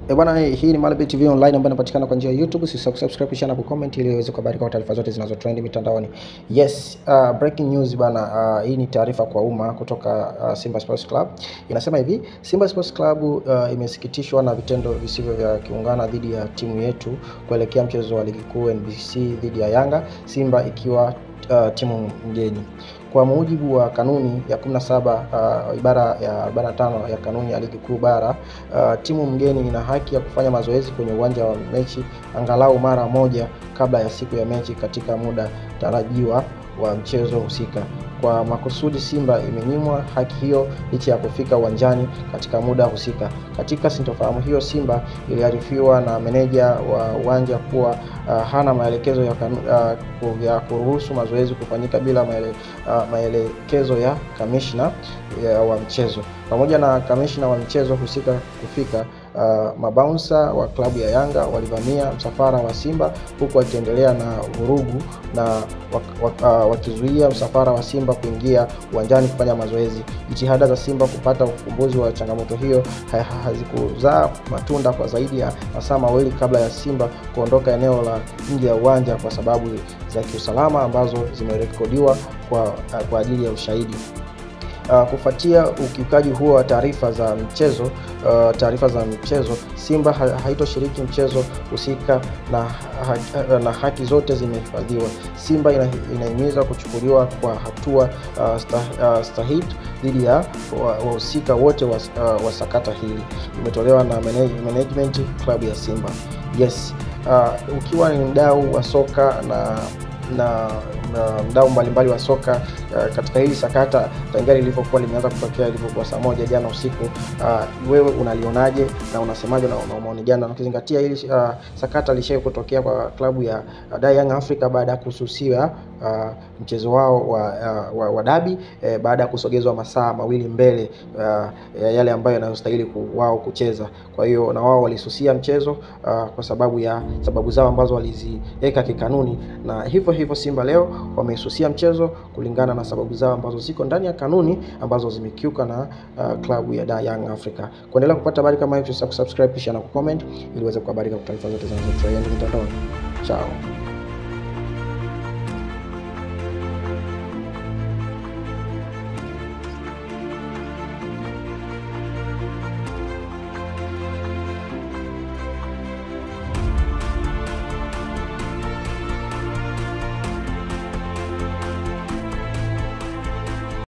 Bwana, hii ni Malebe TV online ambayo inapatikana kwa njia ya YouTube. Usisahau kusubscribe kisha na kucomment ili uweze kubariki kwa taarifa zote zinazotrend mitandaoni. Yes, breaking news bwana, hii ni taarifa kwa umma kutoka Simba Sports Club. Inasema hivi, Simba Sports Club imesikitishwa na vitendo visivyo vya kiungana dhidi ya timu yetu kuelekea mchezo wa ligi kuu NBC dhidi ya Yanga, Simba ikiwa timu mgeni. Kwa mujibu wa kanuni ya 17 ibara ya 45 ya kanuni ya ligi kuu bara, timu mgeni ina haki ya kufanya mazoezi kwenye uwanja wa mechi angalau mara moja kabla ya siku ya mechi katika muda tarajiwa wa mchezo husika. Kwa makusudi, Simba imenyimwa haki hiyo licha ya kufika uwanjani katika muda husika. Katika sintofahamu hiyo, Simba iliarifiwa na meneja wa uwanja kuwa hana maelekezo ya kuruhusu mazoezi kufanyika bila maelekezo ya kamishna wa mchezo. Pamoja na kamishna wa mchezo husika kufika, mabounsa wa klabu ya Yanga walivamia msafara wa Simba huku wakiendelea na vurugu na wakizuia msafara wa Simba kuingia uwanjani kufanya mazoezi. Jitihada za Simba kupata ufumbuzi wa changamoto hiyo hazikuzaa matunda kwa zaidi ya masaa mawili kabla ya Simba kuondoka eneo la nje ya uwanja kwa sababu za kiusalama ambazo zimerekodiwa kwa ajili ya ushahidi. Kufuatia ukiukaji huo wa taarifa za mchezo, Simba haitoshiriki mchezo husika na haki zote zimehifadhiwa. Simba inahimiza kuchukuliwa kwa hatua stahiki dhidi ya wahusika wote wa sakata hili. Imetolewa na management club ya Simba. Yes, ukiwa ni mdau wa soka na mdau mbalimbali wa soka katika hili sakata tangia lilipokuwa limeanza kutokea, ilipokuwa saa moja jana usiku, wewe unalionaje na unasemaje na maoni gani? Na ukizingatia hili sakata lishaye kutokea kwa klabu ya Young Africa baada ya kususia mchezo wao wa dabi baada ya kusogezwa masaa mawili mbele yale ambayo yanayostahili wao kucheza. Kwa hiyo na wao walisusia mchezo kwa sababu zao ambazo waliziweka kikanuni, na hivyo Simba leo wamesusia mchezo kulingana na sababu zao ambazo ziko ndani ya kanuni ambazo zimekiuka na klabu ya Young Africa. Kuendelea kupata habari kama hizo, subscribe kisha na comment ili uweze kuhabarika kwa taarifa zote zinazotrend mtandaoni. Ciao.